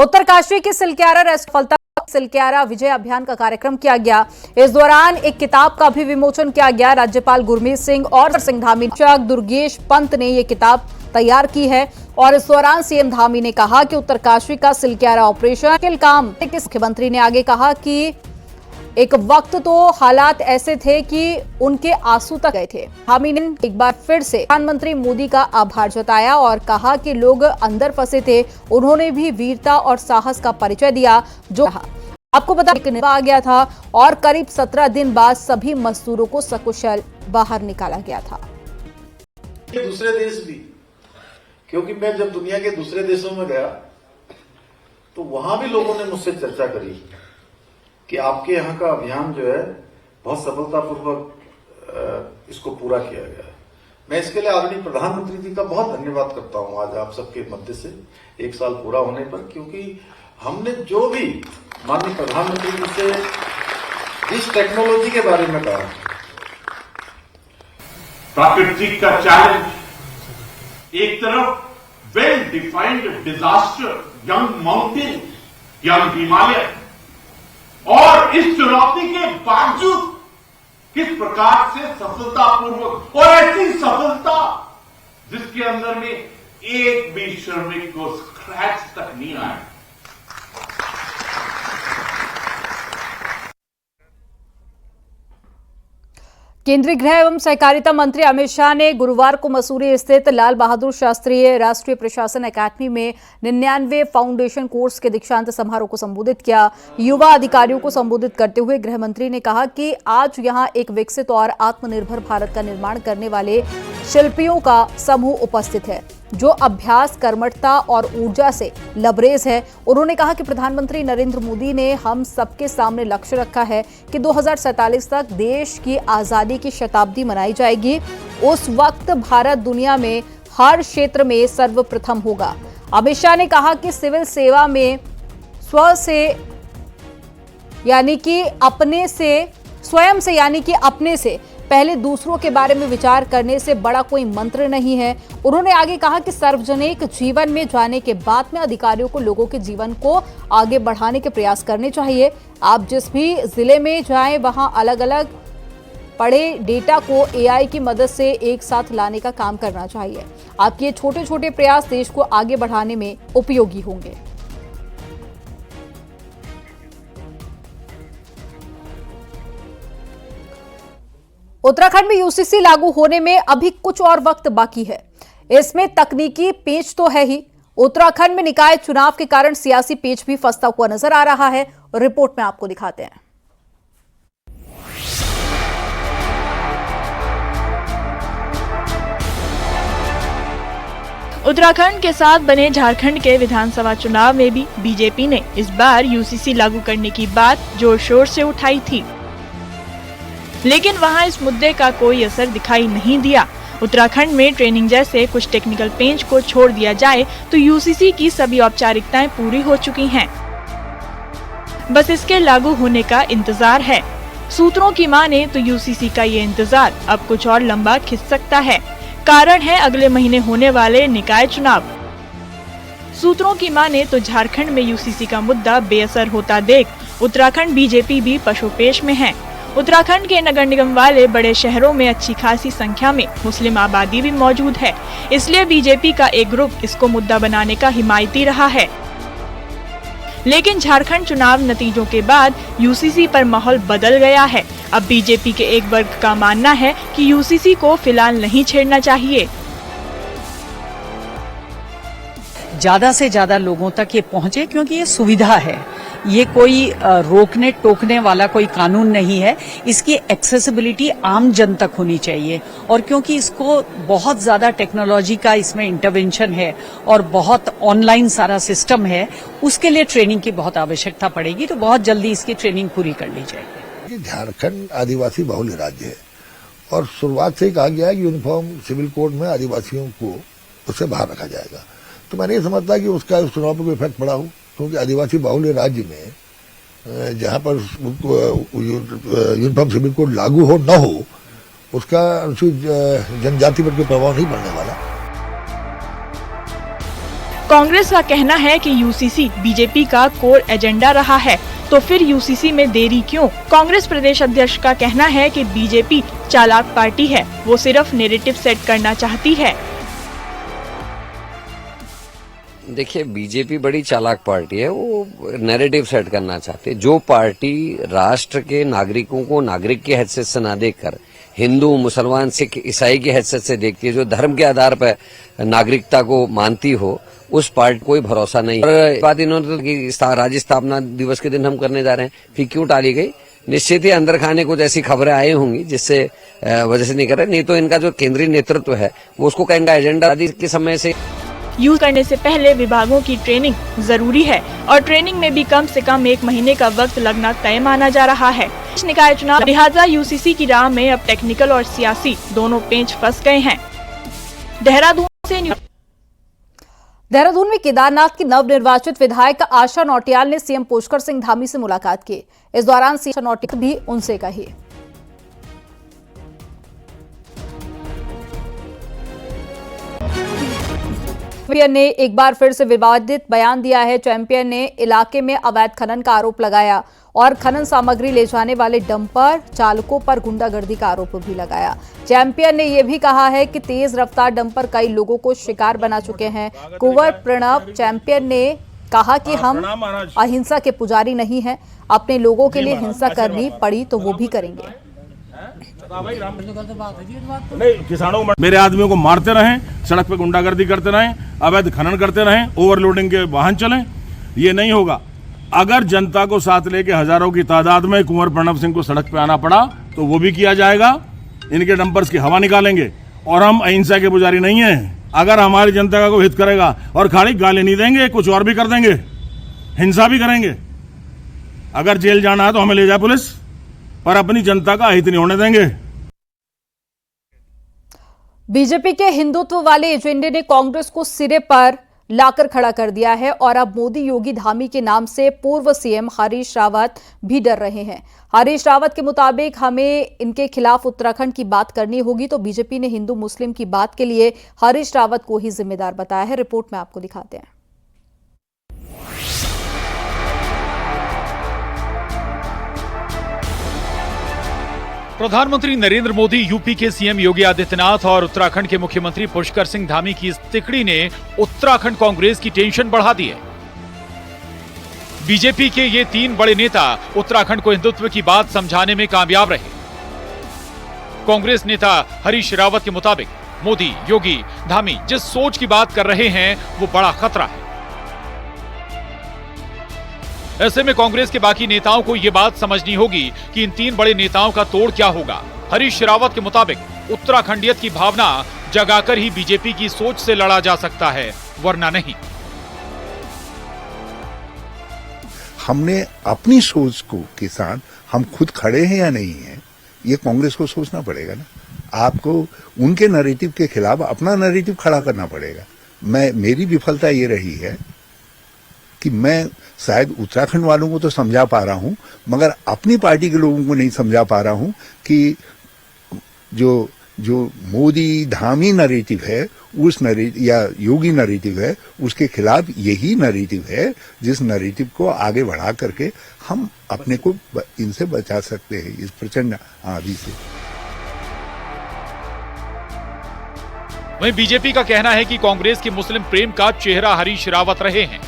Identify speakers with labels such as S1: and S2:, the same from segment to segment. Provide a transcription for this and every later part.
S1: उत्तरकाशी के सिलक्यारा विजय अभियान का कार्यक्रम किया गया। इस दौरान एक किताब का भी विमोचन किया गया। राज्यपाल गुरमीत सिंह और सिंह धामी दुर्गेश पंत ने ये किताब तैयार की है और इस दौरान सीएम धामी ने कहा कि उत्तरकाशी का सिलक्यारा ऑपरेशन काम। मुख्यमंत्री ने आगे कहा कि एक वक्त तो हालात ऐसे थे कि उनके आंसू तक गए थे। धामी ने एक बार फिर से प्रधानमंत्री मोदी का आभार जताया और कहा कि लोग अंदर फंसे थे, उन्होंने भी वीरता और साहस का परिचय दिया। जो आपको बता आ गया था और करीब 17 दिन बाद सभी मजदूरों को सकुशल बाहर निकाला गया था।
S2: दूसरे देश भी, क्योंकि मैं जब दुनिया के दूसरे देशों में गया तो वहां भी लोगों ने मुझसे चर्चा करी कि आपके यहाँ का अभियान जो है बहुत सफलतापूर्वक इसको पूरा किया गया है। मैं इसके लिए आदरणीय प्रधानमंत्री जी का बहुत धन्यवाद करता हूं आज आप सबके मध्य से 1 साल पूरा होने पर, क्योंकि हमने जो भी माननीय प्रधानमंत्री जी से इस टेक्नोलॉजी के बारे में कहा,
S3: प्राकृतिक का चैलेंज एक तरफ well defined disaster, young mountain, young Himalaya, और इस चुनौती के बावजूद किस प्रकार से सफलतापूर्वक, और ऐसी सफलता जिसके अंदर में एक भी श्रमिक को स्क्रैच तक नहीं आया।
S1: केंद्रीय गृह एवं सहकारिता मंत्री अमित शाह ने गुरुवार को मसूरी स्थित लाल बहादुर शास्त्री राष्ट्रीय प्रशासन अकादमी में 99 फाउंडेशन कोर्स के दीक्षांत समारोह को संबोधित किया। युवा अधिकारियों को संबोधित करते हुए गृह मंत्री ने कहा कि आज यहां एक विकसित और आत्मनिर्भर भारत का निर्माण करने वाले शिल्पियों का समूह उपस्थित है, जो अभ्यास, कर्मठता और ऊर्जा से लबरेज है। उन्होंने कहा कि प्रधानमंत्री नरेंद्र मोदी ने हम सबके सामने लक्ष्य रखा है कि 2047 तक देश की आजादी की शताब्दी मनाई जाएगी। उस वक्त भारत दुनिया में हर क्षेत्र में सर्वप्रथम होगा। अमित शाह ने कहा कि सिविल सेवा में स्वयं से अपने से पहले दूसरों के बारे में विचार करने से बड़ा कोई मंत्र नहीं है। उन्होंने आगे कहा कि सार्वजनिक जीवन में जाने के बाद में अधिकारियों को लोगों के जीवन को आगे बढ़ाने के प्रयास करने चाहिए। आप जिस भी जिले में जाएं, वहां अलग अलग पड़े डेटा को एआई की मदद से एक साथ लाने का काम करना चाहिए। आपके ये छोटे छोटे प्रयास देश को आगे बढ़ाने में उपयोगी होंगे। उत्तराखंड में यूसीसी लागू होने में अभी कुछ और वक्त बाकी है। इसमें तकनीकी पेच तो है ही, उत्तराखंड में निकाय चुनाव के कारण सियासी पेच भी फंसता हुआ नजर आ रहा है। रिपोर्ट में आपको दिखाते हैं।
S4: उत्तराखंड के साथ बने झारखंड के विधानसभा चुनाव में भी बीजेपी ने इस बार यूसीसी लागू करने की बात जोर शोर से उठाई थी, लेकिन वहां इस मुद्दे का कोई असर दिखाई नहीं दिया। उत्तराखंड में ट्रेनिंग जैसे कुछ टेक्निकल पेंच को छोड़ दिया जाए तो यूसीसी की सभी औपचारिकताएं पूरी हो चुकी हैं। बस इसके लागू होने का इंतजार है। सूत्रों की माने तो यूसीसी का ये इंतजार अब कुछ और लंबा खिंच सकता है। कारण है अगले महीने होने वाले निकाय चुनाव। सूत्रों की माने तो झारखंड में यूसीसी का मुद्दा बेअसर होता देख उत्तराखंड बीजेपी भी पशोपेश में है। उत्तराखंड के नगर निगम वाले बड़े शहरों में अच्छी खासी संख्या में मुस्लिम आबादी भी मौजूद है, इसलिए बीजेपी का एक ग्रुप इसको मुद्दा बनाने का हिमायती रहा है। लेकिन झारखंड चुनाव नतीजों के बाद यूसीसी पर माहौल बदल गया है। अब बीजेपी के एक वर्ग का मानना है कि यूसीसी को फिलहाल नहीं छेड़ना चाहिए।
S5: ज्यादा से ज्यादा लोगों तक ये पहुंचे, क्योंकि ये सुविधा है। ये कोई रोकने टोकने वाला कोई कानून नहीं है। इसकी एक्सेसिबिलिटी आम जन तक होनी चाहिए, और क्योंकि इसको बहुत ज्यादा टेक्नोलॉजी का इसमें इंटरवेंशन है और बहुत ऑनलाइन सारा सिस्टम है, उसके लिए ट्रेनिंग की बहुत आवश्यकता पड़ेगी। तो बहुत जल्दी इसकी ट्रेनिंग पूरी कर ली जाएगी।
S6: झारखंड आदिवासी बहुल राज्य है और शुरुआत से ही कहा गया है कि यूनिफॉर्म सिविल कोड में आदिवासियों को उससे बाहर रखा जाएगा। तो मैं नहीं समझता कि उसका उस चुनाव पर कोई इफेक्ट पड़ा हो, क्योंकि आदिवासी बाहुल्य राज्य में जहां पर यूनिफॉर्म सिविल कोड लागू हो न हो, उसका अनुसूचित जनजाति पर कोई प्रभाव नहीं पड़ने वाला।
S4: कांग्रेस का कहना है कि यूसीसी बीजेपी का कोर एजेंडा रहा है, तो फिर यूसीसी में देरी क्यों? कांग्रेस प्रदेश अध्यक्ष का कहना है कि बीजेपी चालाक पार्टी है, वो सिर्फ नैरेटिव सेट करना चाहती है।
S7: देखिए, बीजेपी बड़ी चालाक पार्टी है, वो नैरेटिव सेट करना चाहती है। जो पार्टी राष्ट्र के नागरिकों को नागरिक की हैसियत से ना देखकर हिंदू, मुसलमान, सिख, ईसाई की हैसियत से देखती है, जो धर्म के आधार पर नागरिकता को मानती हो, उस पार्टी कोई भरोसा नहीं। और बात इन्होंने राज्य स्थापना दिवस के दिन हम करने जा रहे हैं, फिर क्यों टाली गई? निश्चित ही अंदर खाने कुछ ऐसी खबरें आई होंगी जिससे वजह से नहीं कर रहे, नहीं तो इनका जो केंद्रीय नेतृत्व है वो उसको कहेंगे एजेंडा के समय से।
S4: यूज करने से पहले विभागों की ट्रेनिंग जरूरी है और ट्रेनिंग में भी कम से कम 1 महीने का वक्त लगना तय माना जा रहा है। निकाय चुनाव लिहाजा यूसीसी की राह में अब टेक्निकल और सियासी दोनों पेंच फंस गए हैं।
S1: देहरादून में केदारनाथ की नवनिर्वाचित विधायक आशा नौटियाल ने सीएम पुष्कर सिंह धामी से मुलाकात की। इस दौरान सीएम नौटियाल भी उनसे कही। चैंपियन ने एक बार फिर से विवादित बयान दिया है। चैंपियन ने इलाके में अवैध खनन का आरोप लगाया और खनन सामग्री ले जाने वाले डंपर चालकों पर गुंडागर्दी का आरोप भी लगाया। चैंपियन ने यह भी कहा है कि तेज रफ्तार डंपर कई लोगों को शिकार बना चुके हैं। कुंवर प्रणव चैंपियन ने कहा कि हम अहिंसा के पुजारी नहीं हैं, अपने लोगों के लिए हिंसा करनी पड़ी तो वो भी करेंगे।
S8: नहीं, किसानों को मेरे आदमियों को मारते रहें, सड़क पे गुंडागर्दी करते रहें, अवैध खनन करते रहें, ओवरलोडिंग के वाहन चलें, ये नहीं होगा। अगर जनता को साथ लेके हजारों की तादाद में कुंवर प्रणव सिंह को सड़क पे आना पड़ा तो वो भी किया जाएगा। इनके डंपर्स की हवा निकालेंगे और हम अहिंसा के पुजारी नहीं हैं। अगर हमारी जनता का कोई हित करेगा और खाली गाली नहीं देंगे, कुछ और भी कर देंगे, हिंसा भी करेंगे। अगर जेल जाना है तो हमें ले जाए पुलिस, पर अपनी जनता का हित नहीं होने देंगे।
S1: बीजेपी के हिंदुत्व वाले एजेंडे ने कांग्रेस को सिरे पर लाकर खड़ा कर दिया है और अब मोदी, योगी, धामी के नाम से पूर्व सीएम हरीश रावत भी डर रहे हैं। हरीश रावत के मुताबिक हमें इनके खिलाफ उत्तराखंड की बात करनी होगी तो बीजेपी ने हिंदू मुस्लिम की बात के लिए हरीश रावत को ही जिम्मेदार बताया है। रिपोर्ट में आपको दिखाते हैं।
S9: प्रधानमंत्री नरेंद्र मोदी, यूपी के सीएम योगी आदित्यनाथ और उत्तराखंड के मुख्यमंत्री पुष्कर सिंह धामी की इस तिकड़ी ने उत्तराखंड कांग्रेस की टेंशन बढ़ा दी है। बीजेपी के ये 3 बड़े नेता उत्तराखंड को हिंदुत्व की बात समझाने में कामयाब रहे। कांग्रेस नेता हरीश रावत के मुताबिक मोदी, योगी, धामी जिस सोच की बात कर रहे हैं वो बड़ा खतरा है। ऐसे में कांग्रेस के बाकी नेताओं को यह बात समझनी होगी कि इन 3 बड़े नेताओं का तोड़ क्या होगा। हरीश रावत के मुताबिक उत्तराखंडियत की भावना जगाकर ही बीजेपी की सोच से लड़ा जा सकता है, वरना नहीं।
S10: हमने अपनी सोच को के साथ हम खुद खड़े हैं या नहीं हैं, ये कांग्रेस को सोचना पड़ेगा ना। आपको उनके नैरेटिव के खिलाफ अपना नैरेटिव खड़ा करना पड़ेगा। मेरी विफलता ये रही है कि मैं शायद उत्तराखंड वालों को तो समझा पा रहा हूं, मगर अपनी पार्टी के लोगों को नहीं समझा पा रहा हूं कि जो मोदी धामी नैरेटिव है, उस नैरेटिव या योगी नैरेटिव है, उसके खिलाफ यही नैरेटिव है जिस नैरेटिव को आगे बढ़ा करके हम अपने को इनसे बचा सकते हैं, इस प्रचंड आंधी से।
S9: वहीं बीजेपी का कहना है कि कांग्रेस के मुस्लिम प्रेम का चेहरा हरीश रावत रहे हैं,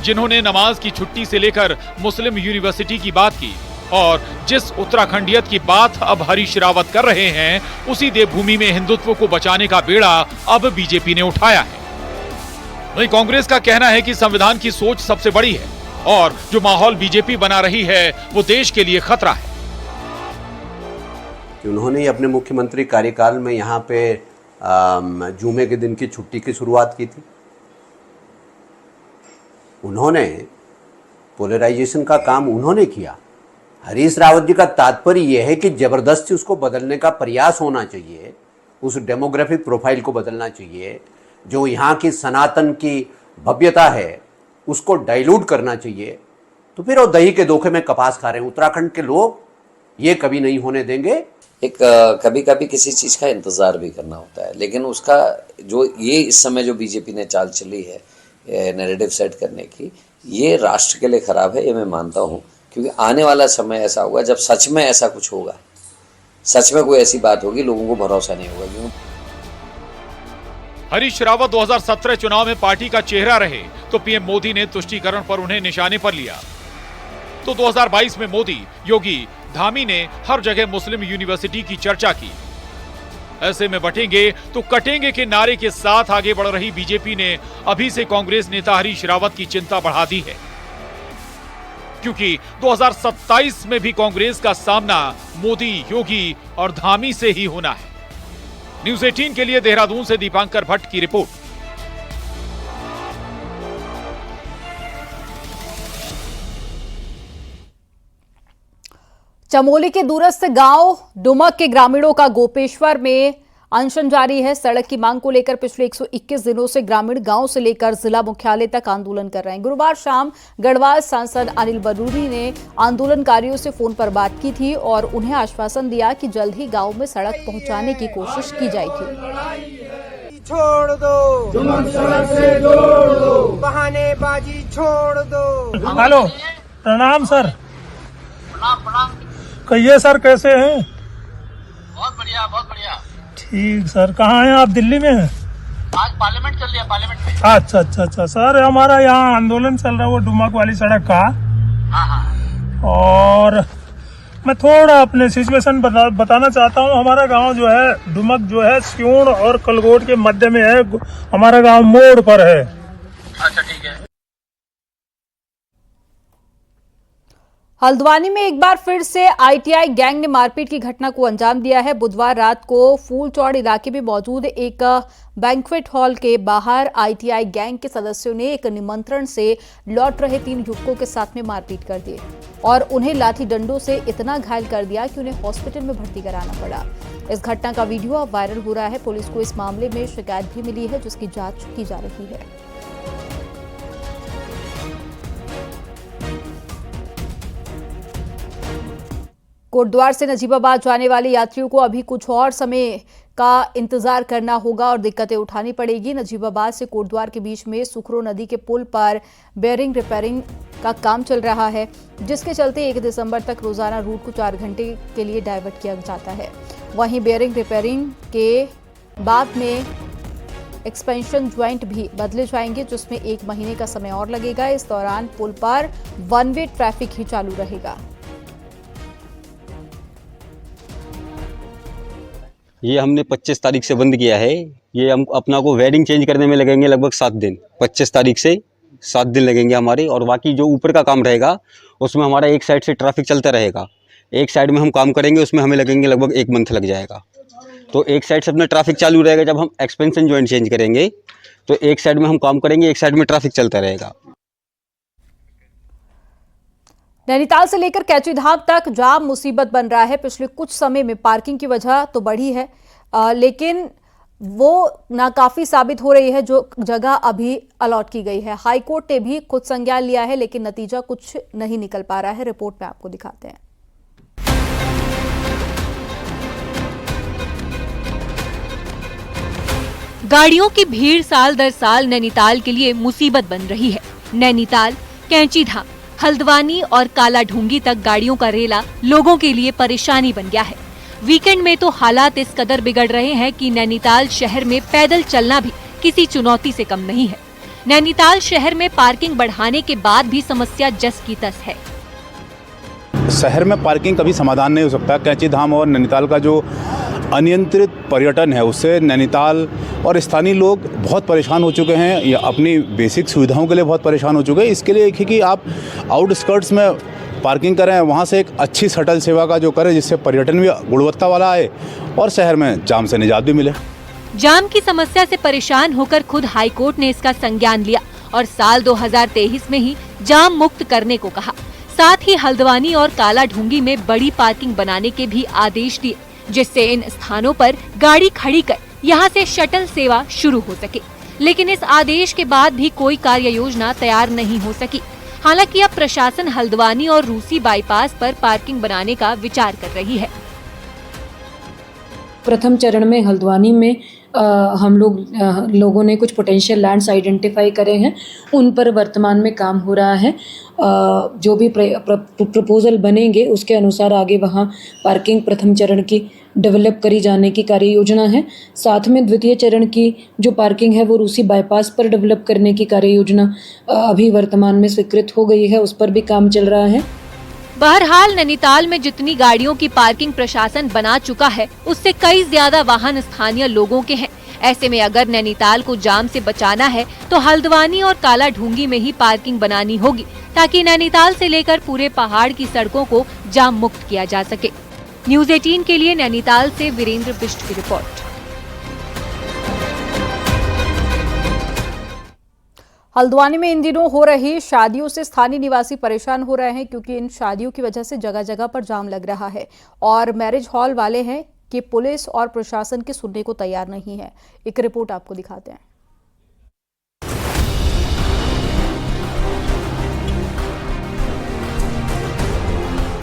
S9: जिन्होंने नमाज की छुट्टी से लेकर मुस्लिम यूनिवर्सिटी की बात की और जिस उत्तराखंडियत की बात अब हरीश रावत कर रहे हैं, उसी देवभूमि में हिंदुत्व को बचाने का बेड़ा अब बीजेपी ने उठाया है। वहीं कांग्रेस का कहना है कि संविधान की सोच सबसे बड़ी है और जो माहौल बीजेपी बना रही है वो देश के लिए खतरा है।
S11: उन्होंने अपने मुख्यमंत्री कार्यकाल में यहाँ पे जुमे के दिन की छुट्टी की शुरुआत की थी। उन्होंने पोलराइजेशन का काम उन्होंने किया। हरीश रावत जी का तात्पर्य यह है कि जबरदस्ती उसको बदलने का प्रयास होना चाहिए, उस डेमोग्राफिक प्रोफाइल को बदलना चाहिए, जो यहाँ की सनातन की भव्यता है उसको डाइल्यूट करना चाहिए। तो फिर वो दही के धोखे में कपास खा रहे हैं। उत्तराखंड के लोग ये कभी नहीं होने देंगे।
S7: एक कभी कभी किसी चीज का इंतजार भी करना होता है, लेकिन उसका जो ये इस समय जो बीजेपी ने चाल चली है, नैरेटिव सेट करने की, ये राष्ट्र के लिए खराब है, ये मैं मानता हूँ। क्योंकि आने वाला समय ऐसा होगा जब सच में ऐसा कुछ होगा, सच में कोई ऐसी बात होगी, लोगों को भरोसा नहीं होगा। क्यों?
S9: हरीश रावत 2017 चुनाव में पार्टी का चेहरा रहे तो पीएम मोदी ने तुष्टीकरण पर उन्हें निशाने पर लिया। तो 2022 में मोदी, योगी, धामी ने हर जगह मुस्लिम यूनिवर्सिटी की चर्चा की। ऐसे में बटेंगे तो कटेंगे के नारे के साथ आगे बढ़ रही बीजेपी ने अभी से कांग्रेस नेता हरीश रावत की चिंता बढ़ा दी है, क्योंकि 2027 में भी कांग्रेस का सामना मोदी, योगी और धामी से ही होना है। न्यूज़ 18 के लिए देहरादून से दीपांकर भट्ट की रिपोर्ट।
S1: चमोली के दूरस्थ गांव डुमक के ग्रामीणों का गोपेश्वर में अनशन जारी है। सड़क की मांग को लेकर पिछले 121 दिनों से ग्रामीण गांव से लेकर जिला मुख्यालय तक आंदोलन कर रहे हैं। गुरुवार शाम गढ़वाल सांसद अनिल बरूरी ने आंदोलनकारियों से फोन पर बात की थी और उन्हें आश्वासन दिया कि जल्द ही गांव में सड़क पहुंचाने की कोशिश की जाएगी।
S12: छोड़ दो, सड़क से जोड़ दो, बहानेबाजी छोड़ दो।
S13: हेलो, प्रणाम सर। कहिए सर, कैसे हैं?
S14: बहुत बढ़िया, बहुत बढ़िया।
S13: ठीक सर, कहाँ हैं आप? दिल्ली में हैं?
S14: आज पार्लियामेंट चल रही है, पार्लियामेंट में।
S13: अच्छा अच्छा अच्छा सर, हमारा यहाँ आंदोलन चल रहा है वो डुमक वाली सड़क का।
S14: हाँ।
S13: और मैं थोड़ा अपने सिचुएशन बताना चाहता हूँ। हमारा गांव जो है डुमक जो है सियूण और कलगोट के मध्य में है। हमारा गांव मोड़ पर है।
S14: अच्छा, ठीक है।
S1: हल्द्वानी में एक बार फिर से आईटीआई गैंग ने मारपीट की घटना को अंजाम दिया है। बुधवार रात को फूलचौड़ इलाके में मौजूद एक बैंक्वेट हॉल के बाहर आईटीआई गैंग के सदस्यों ने एक निमंत्रण से लौट रहे 3 युवकों के साथ में मारपीट कर दी और उन्हें लाठी डंडों से इतना घायल कर दिया कि उन्हें हॉस्पिटल में भर्ती कराना पड़ा। इस घटना का वीडियो अब वायरल हो रहा है। पुलिस को इस मामले में शिकायत भी मिली है, जिसकी जांच की जा रही है। कोटद्वार से नजीबाबाद जाने वाले यात्रियों को अभी कुछ और समय का इंतजार करना होगा और दिक्कतें उठानी पड़ेगी। नजीबाबाद से कोटद्वार के बीच में सुखरो नदी के पुल पर बेयरिंग रिपेयरिंग का काम चल रहा है, जिसके चलते 1 दिसंबर तक रोजाना रूट को 4 घंटे के लिए डाइवर्ट किया जाता है। वहीं बेयरिंग रिपेयरिंग के बाद में एक्सपेंशन ज्वाइंट भी बदले जाएंगे, जिसमें 1 महीने का समय और लगेगा। इस दौरान पुल पर 1 वे ट्रैफिक ही चालू रहेगा।
S15: ये हमने 25 तारीख से बंद किया है। ये हम अपना को वेडिंग चेंज करने में लगेंगे लगभग 7 दिन। 25 तारीख से 7 दिन लगेंगे हमारे। और बाकी जो ऊपर का काम रहेगा उसमें हमारा एक साइड से ट्रैफिक चलता रहेगा। एक साइड में हम काम करेंगे, उसमें हमें लगेंगे लगभग 1 मंथ लग जाएगा। तो एक साइड से अपना ट्रैफिक चालू रहेगा। जब हम एक्सपेंशन जॉइंट चेंज करेंगे तो एक साइड में हम काम करेंगे, एक साइड में ट्रैफिक चलता रहेगा।
S1: नैनीताल से लेकर कैचीधाम तक जाम मुसीबत बन रहा है। पिछले कुछ समय में पार्किंग की वजह तो बढ़ी है, लेकिन वो नाकाफी साबित हो रही है जो जगह अभी अलॉट की गई है। हाईकोर्ट ने भी खुद संज्ञान लिया है, लेकिन नतीजा कुछ नहीं निकल पा रहा है। रिपोर्ट में आपको दिखाते हैं।
S16: गाड़ियों की भीड़ साल दर साल नैनीताल के लिए मुसीबत बन रही है। नैनीताल, कैंचीधाम, हल्द्वानी और काला ढूंगी तक गाड़ियों का रेला लोगों के लिए परेशानी बन गया है। वीकेंड में तो हालात इस कदर बिगड़ रहे हैं कि नैनीताल शहर में पैदल चलना भी किसी चुनौती से कम नहीं है। नैनीताल शहर में पार्किंग बढ़ाने के बाद भी समस्या जस की तस है।
S17: शहर में पार्किंग कभी समाधान नहीं हो सकता। कैंचीधाम और नैनीताल का जो अनियंत्रित पर्यटन है उससे नैनीताल और स्थानीय लोग बहुत परेशान हो चुके हैं, या अपनी बेसिक सुविधाओं के लिए बहुत परेशान हो चुके हैं। इसके लिए एक है कि आप आउटस्कर्ट्स में पार्किंग करें, वहाँ से एक अच्छी शटल सेवा का जो करें, जिससे पर्यटन भी गुणवत्ता वाला आए और शहर में जाम से निजात भी मिले।
S16: जाम की समस्या से परेशान होकर खुद हाईकोर्ट ने इसका संज्ञान लिया और साल 2023 में ही जाम मुक्त करने को कहा। साथ ही हल्द्वानी और काला ढूंगी में बड़ी पार्किंग बनाने के भी आदेश दिए, जिससे इन स्थानों पर गाड़ी खड़ी कर यहां से शटल सेवा शुरू हो सके। लेकिन इस आदेश के बाद भी कोई कार्य योजना तैयार नहीं हो सकी। हालांकि अब प्रशासन हल्द्वानी और रूसी बाईपास पर पार्किंग बनाने का विचार कर रही है।
S18: प्रथम चरण में हल्द्वानी में हम लोगों ने कुछ पोटेंशियल लैंड्स आइडेंटिफाई करे हैं, उन पर वर्तमान में काम हो रहा है। जो भी प्रपोजल बनेंगे उसके अनुसार आगे वहाँ पार्किंग प्रथम चरण की डेवलप करी जाने की कार्य योजना है। साथ में द्वितीय चरण की जो पार्किंग है वो रूसी बाईपास पर डेवलप करने की कार्य योजना अभी वर्तमान में स्वीकृत हो गई है, उस पर भी काम चल रहा है।
S16: बहरहाल नैनीताल में जितनी गाड़ियों की पार्किंग प्रशासन बना चुका है, उससे कई ज्यादा वाहन स्थानीय लोगों के हैं। ऐसे में अगर नैनीताल को जाम से बचाना है तो हल्द्वानी और काला ढूंगी में ही पार्किंग बनानी होगी, ताकि नैनीताल से लेकर पूरे पहाड़ की सड़कों को जाम मुक्त किया जा सके। न्यूज़ 18 के लिए नैनीताल से वीरेंद्र बिष्ट की रिपोर्ट।
S1: हल्द्वानी में इन दिनों हो रही शादियों से स्थानीय निवासी परेशान हो रहे हैं, क्योंकि इन शादियों की वजह से जगह जगह पर जाम लग रहा है और मैरिज हॉल वाले हैं कि पुलिस और प्रशासन के सुनने को तैयार नहीं है। एक रिपोर्ट आपको दिखाते हैं।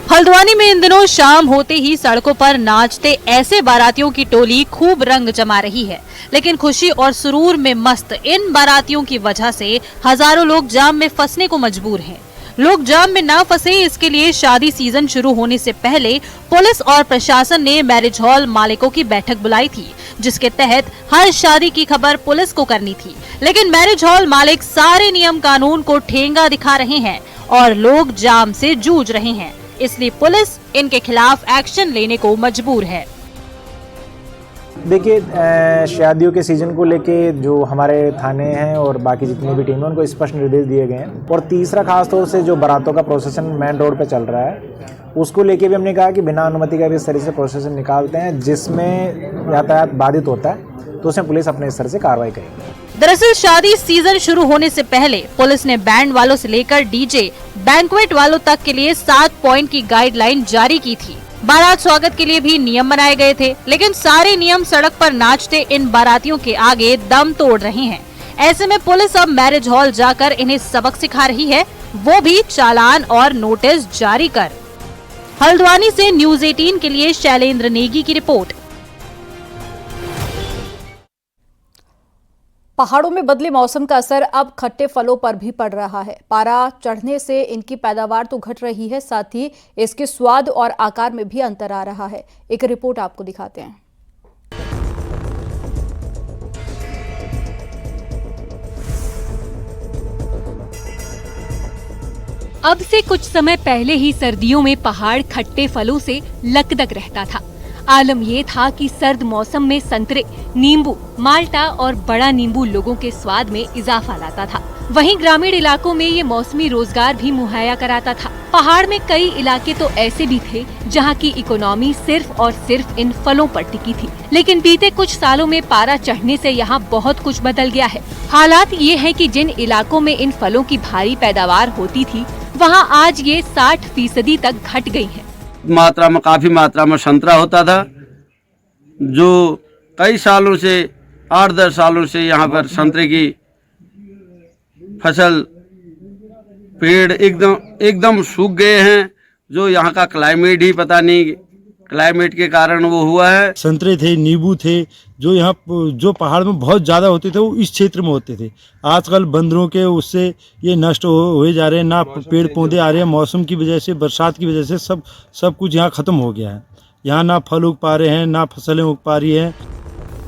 S19: हल्द्वानी में इन दिनों शाम होते ही सड़कों पर नाचते ऐसे बारातियों की टोली खूब रंग जमा रही है, लेकिन खुशी और सुरूर में मस्त इन बारातियों की वजह से हजारों लोग जाम में फंसने को मजबूर हैं। लोग जाम में ना फंसे, इसके लिए शादी सीजन शुरू होने से पहले पुलिस और प्रशासन ने मैरिज हॉल मालिकों की बैठक बुलाई थी, जिसके तहत हर शादी की खबर पुलिस को करनी थी। लेकिन मैरिज हॉल मालिक सारे नियम कानून को ठेंगा दिखा रहे हैं और लोग जाम से जूझ रहे हैं, इसलिए पुलिस इनके खिलाफ एक्शन लेने को मजबूर है।
S20: देखिए, शादियों के सीजन को लेके जो हमारे थाने हैं और बाकी जितनी भी टीम है उनको स्पष्ट निर्देश दिए गए हैं। और तीसरा खास तौर से जो बारातों का प्रोसेशन मेन रोड पे चल रहा है उसको लेके भी हमने कहा कि बिना अनुमति का भी इस तरह से प्रोसेशन निकालते हैं जिसमें यातायात बाधित होता है तो उसमें पुलिस अपने स्तर से कार्रवाई करेगी।
S19: दरअसल शादी सीजन शुरू होने से पहले पुलिस ने बैंड वालों से लेकर डीजे बैंक्वेट वालों तक के लिए 7 पॉइंट की गाइडलाइन जारी की थी। बारात स्वागत के लिए भी नियम बनाए गए थे, लेकिन सारे नियम सड़क पर नाचते इन बारातियों के आगे दम तोड़ रहे हैं। ऐसे में पुलिस अब मैरिज हॉल जाकर इन्हें सबक सिखा रही है, वो भी चालान और नोटिस जारी कर। हल्द्वानी से न्यूज़ 18 के लिए शैलेंद्र नेगी की रिपोर्ट।
S1: पहाड़ों में बदले मौसम का असर अब खट्टे फलों पर भी पड़ रहा है। पारा चढ़ने से इनकी पैदावार तो घट रही है, साथ ही इसके स्वाद और आकार में भी अंतर आ रहा है। एक रिपोर्ट आपको दिखाते हैं।
S16: अब से कुछ समय पहले ही सर्दियों में पहाड़ खट्टे फलों से लकदक रहता था। आलम ये था कि सर्द मौसम में संतरे, नींबू, माल्टा और बड़ा नींबू लोगों के स्वाद में इजाफा लाता था। वहीं ग्रामीण इलाकों में ये मौसमी रोजगार भी मुहैया कराता था। पहाड़ में कई इलाके तो ऐसे भी थे जहां की इकोनॉमी सिर्फ और सिर्फ इन फलों पर टिकी थी। लेकिन बीते कुछ सालों में पारा चढ़ने से यहाँ बहुत कुछ बदल गया है। हालात ये है कि जिन इलाकों में इन फलों की भारी पैदावार होती थी, वहाँ आज ये 60% तक घट गई है।
S21: काफी मात्रा में संतरा होता था, जो कई सालों से 8-10 सालों से यहाँ पर संतरे की फसल पेड़ एकदम सूख गए हैं। जो यहाँ का क्लाइमेट ही पता नहीं, क्लाइमेट के कारण वो हुआ है।
S22: संतरे थे, नींबू थे, जो यहाँ जो पहाड़ में बहुत ज़्यादा होते थे वो इस क्षेत्र में होते थे। आजकल बंदरों के उससे ये नष्ट हुए जा रहे हैं, ना पेड़ पौधे आ रहे हैं। मौसम की वजह से, बरसात की वजह से सब कुछ यहाँ खत्म हो गया है। यहाँ ना फल उग पा रहे हैं, ना फसलें उग पा रही हैं।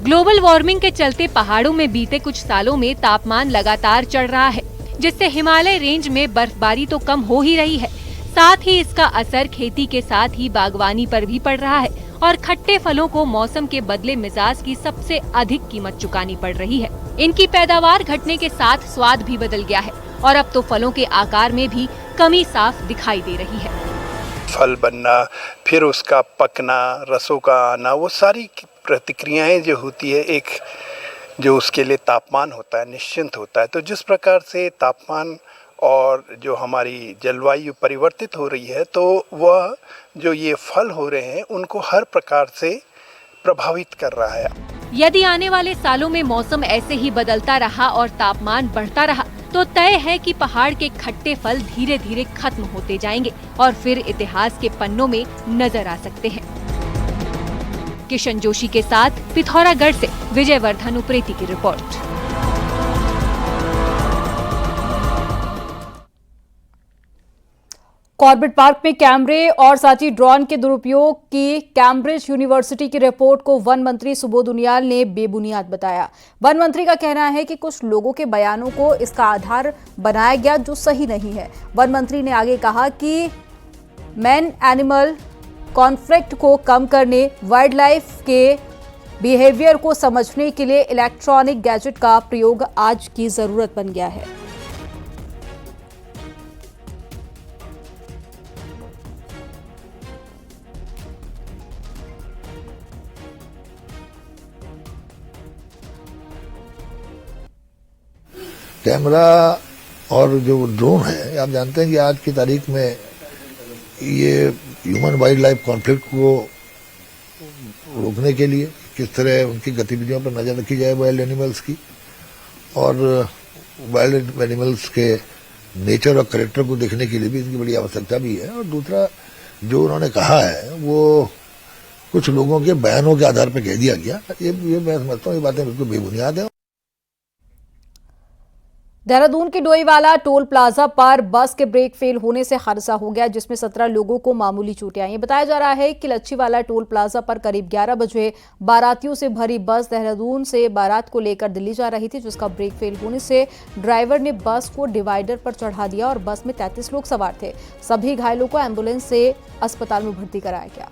S16: ग्लोबल वार्मिंग के चलते पहाड़ों में बीते कुछ सालों में तापमान लगातार चढ़ रहा है, जिससे हिमालय रेंज में बर्फबारी तो कम हो ही रही है, साथ ही इसका असर खेती के साथ ही बागवानी पर भी पड़ रहा है और खट्टे फलों को मौसम के बदले मिजाज की सबसे अधिक कीमत चुकानी पड़ रही है। इनकी पैदावार घटने के साथ स्वाद भी बदल गया है और अब तो फलों के आकार में भी कमी साफ दिखाई दे रही है।
S23: फल बनना, फिर उसका पकना, रसों का आना, वो सारी प्रतिक्रियाएं जो होती है, एक जो उसके लिए तापमान होता है, निश्चिंत होता है। तो जिस प्रकार से तापमान और जो हमारी जलवायु परिवर्तित हो रही है, तो वह जो ये फल हो रहे हैं उनको हर प्रकार से प्रभावित कर रहा है।
S16: यदि आने वाले सालों में मौसम ऐसे ही बदलता रहा और तापमान बढ़ता रहा, तो तय है कि पहाड़ के खट्टे फल धीरे धीरे खत्म होते जाएंगे और फिर इतिहास के पन्नों में नजर आ सकते हैं। किशन जोशी के साथ पिथौरागढ़ से विजयवर्धन उप्रेती की रिपोर्ट।
S1: कॉर्बेट पार्क में कैमरे और साथ ही ड्रोन के दुरुपयोग की कैम्ब्रिज यूनिवर्सिटी की रिपोर्ट को वन मंत्री सुबोध उनियाल ने बेबुनियाद बताया। वन मंत्री का कहना है कि कुछ लोगों के बयानों को इसका आधार बनाया गया जो सही नहीं है। वन मंत्री ने आगे कहा कि मैन एनिमल कॉन्फ्लिक्ट को कम करने, वाइल्ड लाइफ के बिहेवियर को समझने के लिए इलेक्ट्रॉनिक गैजेट का प्रयोग आज की जरूरत बन गया है।
S6: कैमरा और जो ड्रोन है, आप जानते हैं कि आज की तारीख में ये ह्यूमन वाइल्ड लाइफ कॉन्फ्लिक्ट को रोकने के लिए किस तरह उनकी गतिविधियों पर नजर रखी जाए वाइल्ड एनिमल्स की, और वाइल्ड एनिमल्स के नेचर और करेक्टर को देखने के लिए भी इनकी बड़ी आवश्यकता भी है। और दूसरा जो उन्होंने कहा है वो कुछ लोगों के बयानों के आधार पर कह दिया गया, ये मैं समझता हूँ ये बातें बिल्कुल बेबुनियाद है।
S1: देहरादून के डोईवाला टोल प्लाजा पर बस के ब्रेक फेल होने से हादसा हो गया जिसमें 17 लोगों को मामूली चोटें आई। बताया जा रहा है कि लच्छीवाला टोल प्लाजा पर करीब 11 बजे बारातियों से भरी बस देहरादून से बारात को लेकर दिल्ली जा रही थी, जिसका ब्रेक फेल होने से ड्राइवर ने बस को डिवाइडर पर चढ़ा दिया और बस में 33 लोग सवार थे। सभी घायलों को एम्बुलेंस से अस्पताल में भर्ती कराया गया।